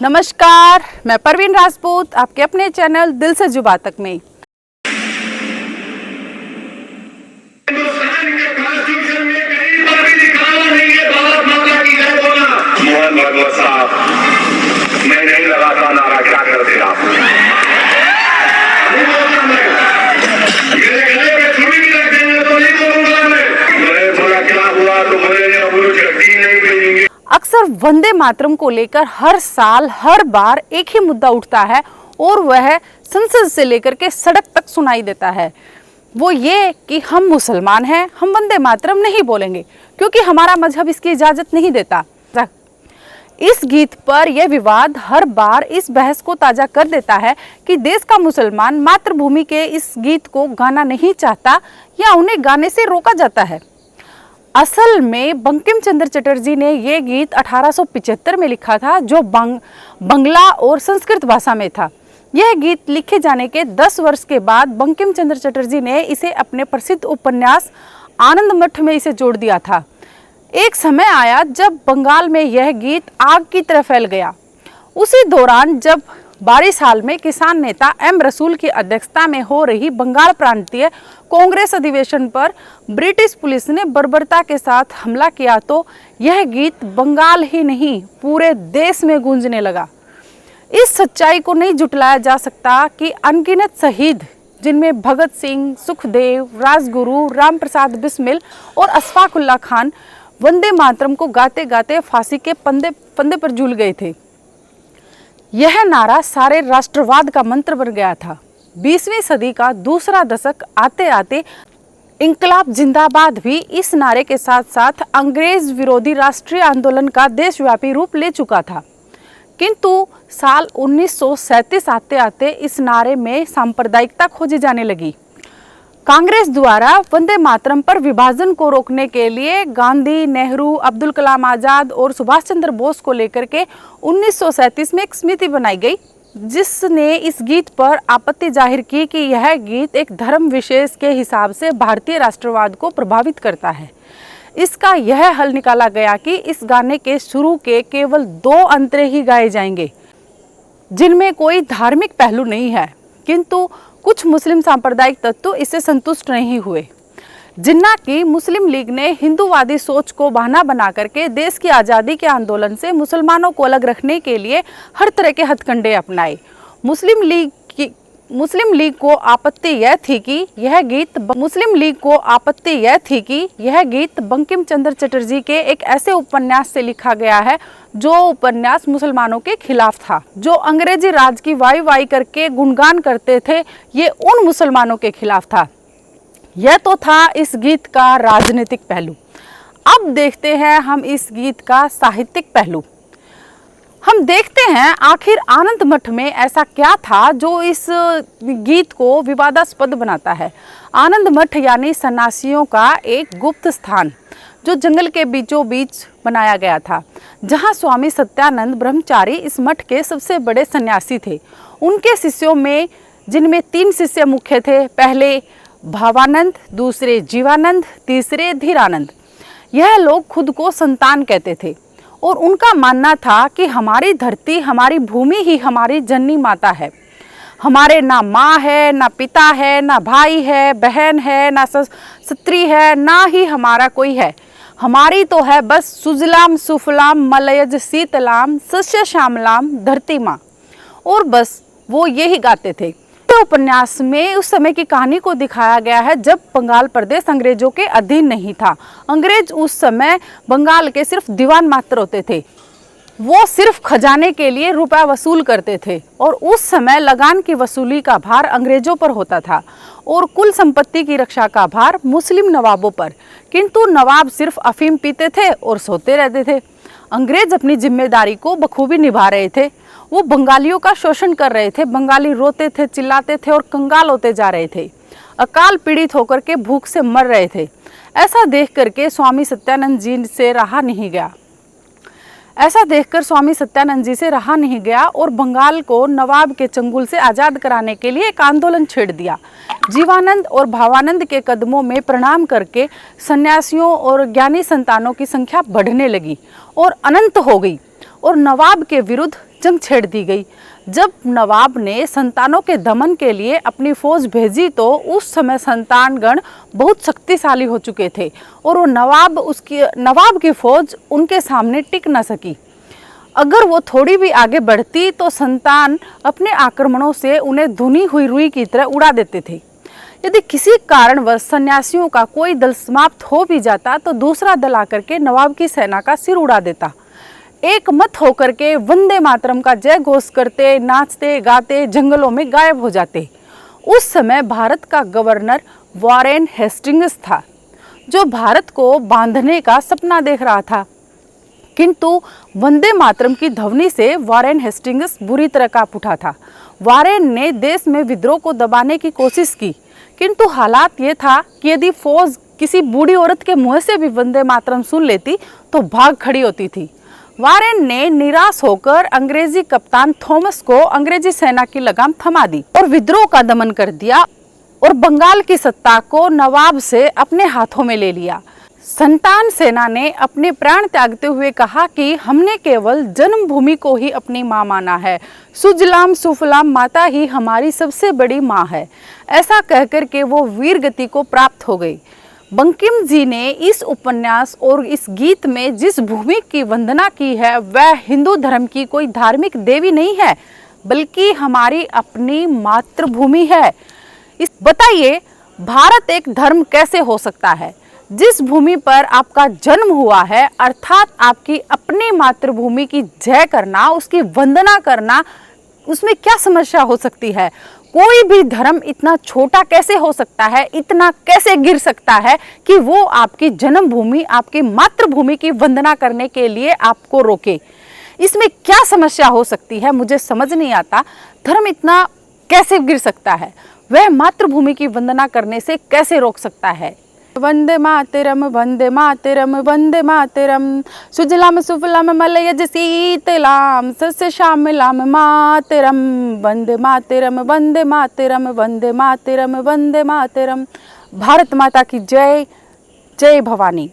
नमस्कार, मैं परवीन राजपूत आपके अपने चैनल दिल से जुबां तक में। मैं नहीं लगाता नारा, क्या करते आप? मेरे गले पे छुरी भी रख देंगे तो नहीं बोलूंगा मैं बोला क्या हुआ तो नहीं करेंगे। अक्सर वंदे मातरम को लेकर हर साल हर बार एक ही मुद्दा उठता है और वह संसद से लेकर के सड़क तक सुनाई देता है। वो ये कि हम मुसलमान हैं, हम वंदे मातरम नहीं बोलेंगे क्योंकि हमारा मजहब इसकी इजाज़त नहीं देता। इस गीत पर यह विवाद हर बार इस बहस को ताज़ा कर देता है कि देश का मुसलमान मातृभूमि के इस गीत को गाना नहीं चाहता या उन्हें गाने से रोका जाता है। असल में बंकिम चंद्र चटर्जी ने यह गीत 1875 में लिखा था, जो बंगला और संस्कृत भाषा में था। यह गीत लिखे जाने के 10 वर्ष के बाद बंकिम चंद्र चटर्जी ने इसे अपने प्रसिद्ध उपन्यास आनंद मठ में इसे जोड़ दिया था। एक समय आया जब बंगाल में यह गीत आग की तरह फैल गया। उसी दौरान जब 22 साल में किसान नेता एम रसूल की अध्यक्षता में हो रही बंगाल प्रांतीय कांग्रेस अधिवेशन पर ब्रिटिश पुलिस ने बर्बरता के साथ हमला किया तो यह गीत बंगाल ही नहीं पूरे देश में गूंजने लगा। इस सच्चाई को नहीं जुटलाया जा सकता कि अनगिनत शहीद, जिनमें भगत सिंह, सुखदेव, राजगुरु, राम प्रसाद बिस्मिल और अशफाक उल्लाह खान वंदे मातरम को गाते गाते फांसी के फंदे पर झूल गए थे। यह नारा सारे राष्ट्रवाद का मंत्र बन गया था। 20वीं सदी का दूसरा दशक आते आते इंकलाब जिंदाबाद भी इस नारे के साथ साथ अंग्रेज विरोधी राष्ट्रीय आंदोलन का देशव्यापी रूप ले चुका था। किंतु साल 1937 आते आते इस नारे में सांप्रदायिकता खोजी जाने लगी। कांग्रेस द्वारा वंदे मातरम पर विभाजन को रोकने के लिए गांधी, नेहरू, अब्दुल कलाम आज़ाद और सुभाष चंद्र बोस को लेकर के 1937 में एक समिति बनाई गई, जिसने इस गीत पर आपत्ति जाहिर की कि यह गीत एक धर्म विशेष के हिसाब से भारतीय राष्ट्रवाद को प्रभावित करता है। इसका यह हल निकाला गया कि इस गाने के शुरू के केवल 2 अंतरे ही गाए जाएंगे, जिनमें कोई धार्मिक पहलू नहीं है। किंतु कुछ मुस्लिम सांप्रदायिक तत्व इससे संतुष्ट नहीं हुए। जिन्ना की मुस्लिम लीग ने हिंदूवादी सोच को बहाना बना करके देश की आज़ादी के आंदोलन से मुसलमानों को अलग रखने के लिए हर तरह के हथकंडे अपनाए। मुस्लिम लीग को आपत्ति यह थी कि यह गीत बंकिम चंद्र चटर्जी के एक ऐसे उपन्यास से लिखा गया है जो उपन्यास मुसलमानों के खिलाफ था। जो अंग्रेजी राज की वाई करके गुणगान करते थे, ये उन मुसलमानों के खिलाफ था। यह तो था इस गीत का राजनीतिक पहलू। अब देखते हैं हम इस गीत का साहित्यिक पहलू। हम देखते हैं आखिर आनंद मठ में ऐसा क्या था जो इस गीत को विवादास्पद बनाता है। आनंद मठ यानी सन्यासियों का एक गुप्त स्थान जो जंगल के बीचों बीच बनाया गया था, जहां स्वामी सत्यानंद ब्रह्मचारी इस मठ के सबसे बड़े सन्यासी थे। उनके शिष्यों में, जिनमें 3 शिष्य मुख्य थे, पहले भावानंद, दूसरे जीवानंद, तीसरे धीरानंद। यह लोग खुद को संतान कहते थे और उनका मानना था कि हमारी धरती, हमारी भूमि ही हमारी जननी माता है। हमारे ना माँ है, ना पिता है, ना भाई है, बहन है, ना स्त्री है, ना ही हमारा कोई है। हमारी तो है बस सुजलाम सुफलाम मलयज शीतलाम सस्य श्यामलाम धरती माँ। और बस वो यही गाते थे। उपन्यास में उस समय की कहानी को दिखाया गया है जब बंगाल प्रदेश अंग्रेजों के अधीन नहीं था। अंग्रेज उस समय बंगाल के सिर्फ दीवान मात्र होते थे। वो सिर्फ खजाने के लिए रुपया वसूल करते थे और उस समय लगान की वसूली का भार अंग्रेजों पर होता था और कुल संपत्ति की रक्षा का भार मुस्लिम नवाबों पर। किंतु नवाब सिर्फ अफीम पीते थे और सोते रहते थे। अंग्रेज अपनी जिम्मेदारी को बखूबी निभा रहे थे। वो बंगालियों का शोषण कर रहे थे। बंगाली रोते थे, चिल्लाते थे और कंगाल होते जा रहे थे। अकाल पीड़ित होकर के भूख से मर रहे थे। ऐसा देख करके स्वामी सत्यानंद जी से रहा नहीं गया और बंगाल को नवाब के चंगुल से आज़ाद कराने के लिए एक आंदोलन छेड़ दिया। जीवानंद और भावानंद के कदमों में प्रणाम करके सन्यासियों और ज्ञानी संतानों की संख्या बढ़ने लगी और अनंत हो गई। और नवाब के विरुद्ध जंग छेड़ दी गई। जब नवाब ने संतानों के दमन के लिए अपनी फौज भेजी तो उस समय संतानगण बहुत शक्तिशाली हो चुके थे और वो नवाब की फौज उनके सामने टिक न सकी। अगर वो थोड़ी भी आगे बढ़ती तो संतान अपने आक्रमणों से उन्हें धुनी हुई रुई की तरह उड़ा देते थे। यदि किसी कारणवश सन्यासियों का कोई दल समाप्त हो भी जाता तो दूसरा दल आकर के नवाब की सेना का सिर उड़ा देता। एक मत होकर के वंदे मातरम का जय घोष करते, नाचते गाते जंगलों में गायब हो जाते। उस समय भारत का गवर्नर वॉरेन हेस्टिंग्स था, जो भारत को बांधने का सपना देख रहा था। किंतु वंदे मातरम की ध्वनि से वॉरेन हेस्टिंग्स बुरी तरह कांप उठा था। वॉरेन ने देश में विद्रोह को दबाने की कोशिश की, किंतु हालात ये था कि यदि फौज किसी बूढ़ी औरत के मुंह से भी वंदे मातरम सुन लेती तो भाग खड़ी होती थी। वॉरेन ने निराश होकर अंग्रेजी कप्तान थॉमस को अंग्रेजी सेना की लगाम थमा दी और विद्रोह का दमन कर दिया और बंगाल की सत्ता को नवाब से अपने हाथों में ले लिया। संतान सेना ने अपने प्राण त्यागते हुए कहा कि हमने केवल जन्मभूमि को ही अपनी माँ माना है, सुजलाम सुफलाम माता ही हमारी सबसे बड़ी माँ है। ऐसा कहकर के वो वीर गति को प्राप्त हो गई। बंकिम जी ने इस उपन्यास और इस गीत में जिस भूमि की वंदना की है वह हिंदू धर्म की कोई धार्मिक देवी नहीं है, बल्कि हमारी अपनी मातृभूमि है। बताइए, भारत एक धर्म कैसे हो सकता है? जिस भूमि पर आपका जन्म हुआ है, अर्थात आपकी अपनी मातृभूमि की जय करना, उसकी वंदना करना, उसमें क्या समस्या हो सकती है? कोई भी धर्म इतना छोटा कैसे हो सकता है, इतना कैसे गिर सकता है कि वो आपकी जन्मभूमि, आपकी मातृभूमि की वंदना करने के लिए आपको रोके? इसमें क्या समस्या हो सकती है, मुझे समझ नहीं आता। धर्म इतना कैसे गिर सकता है? वह मातृभूमि की वंदना करने से कैसे रोक सकता है? वंदे मातरम वंदे मातरम वंदे मातरम, सुजलाम सुफलाम मलयज शीतलाम सस्य श्यामलाम मातरम, वंदे मातरम वंदे मातरम वंदे मातरम वंदे मातरम। भारत माता की जय। जय भवानी।